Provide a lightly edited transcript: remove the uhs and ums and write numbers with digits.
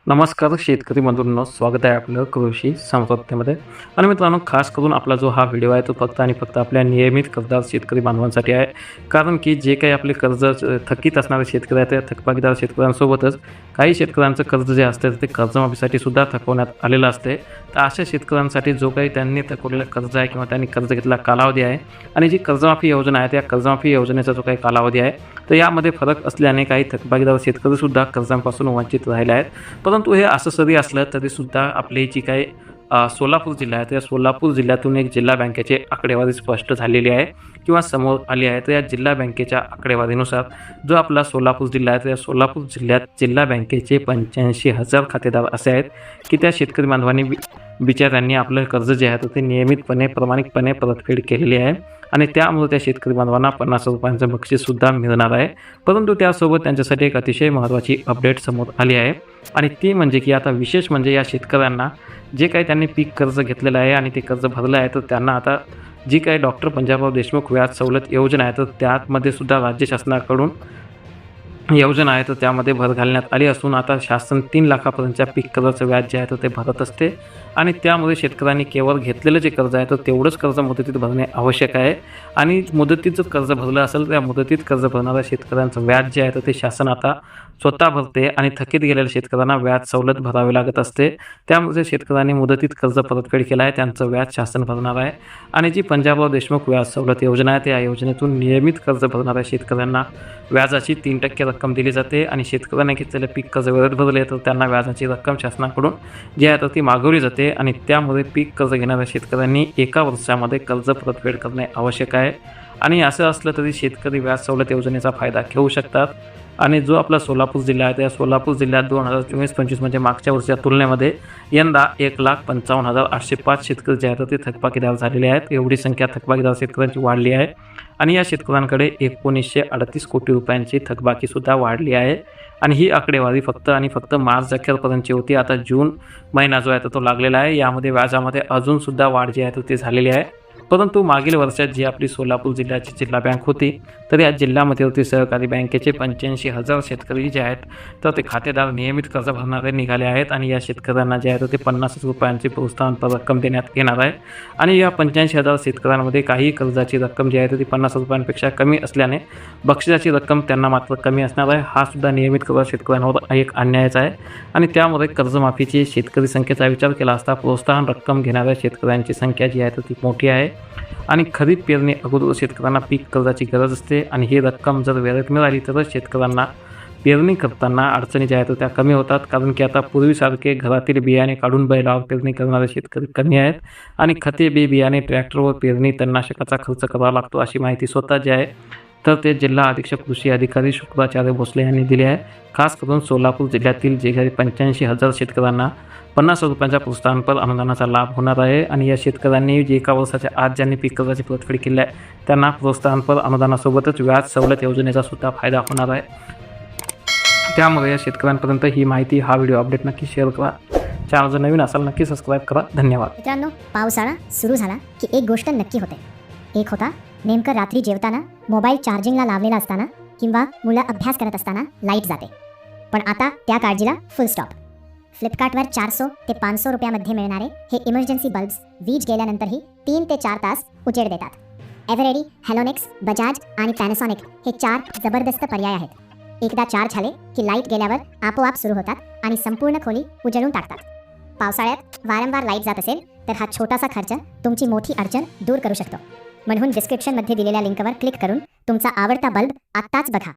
नमस्कार शेतकरी बंधूंनो, स्वागत आहे आपलं कृषी समृद्धीमध्ये. आणि मित्रांनो, खास करून आपला जो हा व्हिडिओ आहे तो फक्त आणि फक्त आपल्या नियमित कर्जदार शेतकरी बांधवांसाठी आहे. कारण की जे काही आपले कर्ज थकीत असणारे शेतकरी आहेत, त्या थकबाकीदार शेतकऱ्यांसोबतच काही शेतकऱ्यांचं कर्ज जे असतं ते कर्जमाफीसाठी सुद्धा थकवण्यात आलेलं असते. तर अशा शेतकऱ्यांसाठी जो काही त्यांनी थकवलेलं कर्ज आहे किंवा त्यांनी कर्ज घेतलेला कालावधी आहे आणि जी कर्जमाफी योजना आहे, त्या कर्जमाफी योजनेचा जो काही कालावधी आहे, तर यामध्ये फरक असल्याने काही थकबाकीदार शेतकरीसुद्धा कर्जांपासून वंचित राहिले आहेत. परंतु हे असं जरी असलं तरीसुद्धा आपली जी काही सोलापूर जिल्हा आहे, त्या सोलापूर जिल्ह्यातून एक जिल्हा बँकेची आकडेवारी स्पष्ट झालेली आहे किंवा समोर आली आहे. तर या जिल्हा बँकेच्या आकडेवारीनुसार जो आपला सोलापूर जिल्हा आहे, त्या सोलापूर जिल्ह्यात जिल्हा बँकेचे 85,000 खातेदार असे आहेत की त्या शेतकरी बांधवांनी बिचाऱ्यांनी आपलं कर्ज जे आहे ते नियमितपणे प्रामाणिकपणे परतफेड केलेली आहे आणि त्यामुळे त्या शेतकरी बांधवांना 50 रुपयांचं बक्षीससुद्धा मिळणार आहे. परंतु त्यासोबत त्यांच्यासाठी एक अतिशय महत्त्वाची अपडेट समोर आली आहे आणि ती म्हणजे की आता विशेष म्हणजे या शेतकऱ्यांना जे काही त्यांनी पीक कर्ज घेतलेलं आहे आणि ते कर्ज भरलं आहे, तर त्यांना आता जी काही डॉक्टर पंजाबराव देशमुख व्याज सवलत योजना आहे, तर त्यामध्ये सुद्धा राज्य शासनाकडून योजना आहे, तर त्यामध्ये भर घालण्यात आली असून आता शासन 3 लाखापर्यंतच्या पीक कर्जाचं व्याज जे आहे तर ते भरत असते आणि त्यामुळे शेतकऱ्यांनी केवळ घेतलेलं जे कर्ज आहे तर तेवढंच कर्ज मुदतीत भरणे आवश्यक आहे आणि मुदतीत जर कर्ज भरलं असेल तर त्या मुदतीत कर्ज भरणाऱ्या शेतकऱ्यांचं व्याज जे आहे तर ते शासन आता स्वतः भरते आणि थकीत गेलेल्या शेतकऱ्यांना व्याज सवलत भरावी लागत असते. त्यामुळे शेतकऱ्यांनी मुदतीत कर्ज परतफेड केला आहे त्यांचं व्याज शासन भरणार आहे आणि जी पंजाबराव देशमुख व्याज सवलत योजना आहे त्या योजनेतून नियमित कर्ज भरणाऱ्या शेतकऱ्यांना व्याजाची 3% रक्कम दिली जाते आणि शेतकऱ्यांनी घेतलेलं पीक कर्ज वेळेत भरले तर त्यांना व्याजाची रक्कम शासनाकडून जी आहे तर ती मागवली जाते आणि त्यामुळे पीक कर्ज घेणाऱ्या शेतकऱ्यांनी 1 वर्षामध्ये कर्ज परतफेड करणे आवश्यक आहे. आणि असं असलं तरी शेतकरी व्याज सवलत योजनेचा फायदा घेऊ शकतात. आणि जो आपला सोलापूर जिल्हा आहे त्या सोलापूर जिल्ह्यात 2024-25 म्हणजे मागच्या वर्षाच्या तुलनेमध्ये यंदा 1,55,805 शेतकरी जे आहेत ते थकबाकीदार झालेले आहेत. एवढी संख्या थकबाकीदार शेतकऱ्यांची वाढली आहे आणि या शेतकऱ्यांकडे 1938 कोटी रुपयांची थकबाकीसुद्धा वाढली आहे आणि ही आकडेवारी फक्त आणि फक्त मार्च अखेरपर्यंतची होती. आता जून महिना जो आहे तो लागलेला आहे. यामध्ये व्याजामध्ये अजूनसुद्धा वाढ जी आहे ती झालेली आहे. परंतु मागील वर्षात जी आपली सोलापूर जिल्ह्याची जिल्हा बँक होती तर या जिल्ह्यामध्ये होती सहकारी बँकेचे 85,000 शेतकरी जे आहेत तर ते खातेदार नियमित कर्ज भरणारे निघाले आहेत आणि या शेतकऱ्यांना जे आहे तर ते 50 रुपयांची प्रोत्साहनपर रक्कम देण्यात येणार आहे. आणि या 85,000 शेतकऱ्यांमध्ये काही कर्जाची रक्कम जी आहे तर ती 50 रुपयांपेक्षा कमी असल्याने बक्षिसाची रक्कम त्यांना मात्र कमी असणार आहे. हा सुद्धा नियमित कर्ज शेतकऱ्यांवर एक अन्यायच आहे आणि त्यामुळे कर्जमाफीची शेतकरी संख्येचा विचार केला असता प्रोत्साहन रक्कम घेणाऱ्या शेतकऱ्यांची संख्या जी आहे तर ती मोठी आहे आणि खरीप पेरणी अगोदर शेतकऱ्यांना पीक कर्जाची गरज असते आणि ही रक्कम जर वेळेत मिळाली तरच शेतकऱ्यांना पेरणी करताना अडचणी ज्या आहेत त्या कमी होतात. कारण की आता पूर्वीसारखे घरातील बियाणे काढून बैलावर पेरणी करणारे शेतकरी कमी आहेत आणि खते बियाणे ट्रॅक्टरवर पेरणी तणनाशकाचा खर्च करावा लागतो अशी माहिती स्वतः जी आहे तर ते जिल्हा अधीक्षक कृषी अधिकारी शुक्राचार्य भोसले यांनी दिली आहे. खास करून सोलापूर जिल्ह्यातील जे काही 85,000 शेतकऱ्यांना 50 रुपयांच्या प्रोत्साहनपर अनुदानाचा लाभ होणार आहे आणि या शेतकऱ्यांनी जे 1 वर्षाच्या आत ज्यांनी पीक कर्जाची परतफेड केली आहे त्यांना प्रोत्साहनपर अनुदानासोबतच व्याज सवलत योजनेचा सुद्धा फायदा होणार आहे. त्यामुळे या शेतकऱ्यांपर्यंत ही माहिती हा व्हिडिओ अपडेट नक्की शेअर करा. चॅनल जर नवीन असाल नक्की सबस्क्राईब करा. धन्यवाद. मित्रांनो, पावसाळा सुरू झाला की एक गोष्ट नक्की होते. एक होता नेमकं रात्री जेवताना मोबाईल चार्जिंगला लावलेला असताना किंवा मुलं अभ्यास करत असताना लाईट जाते. पण आता त्या काळजीला फुल स्टॉप. फ्लिपकार्टवर 400 ते 500 रुपयामध्ये मिळणारे हे इमर्जन्सी बल्ब्स वीज गेल्यानंतरही 3 ते 4 तास उजेड देतात. एव्हरेडी, हॅलोनेक्स, बजाज आणि पॅनासॉनिक हे 4 जबरदस्त पर्याय आहेत. एकदा चार्ज झाले की लाईट गेल्यावर आपोआप सुरू होतात आणि संपूर्ण खोली उजळून टाकतात. पावसाळ्यात वारंवार लाईट जात असेल तर हा छोटासा खर्च तुमची मोठी अडचण दूर करू शकतो. म्हणून डिस्क्रिप्शनमध्ये दिलेल्या लिंकवर क्लिक करून तुमचा आवडता बल्ब आत्ताच बघा.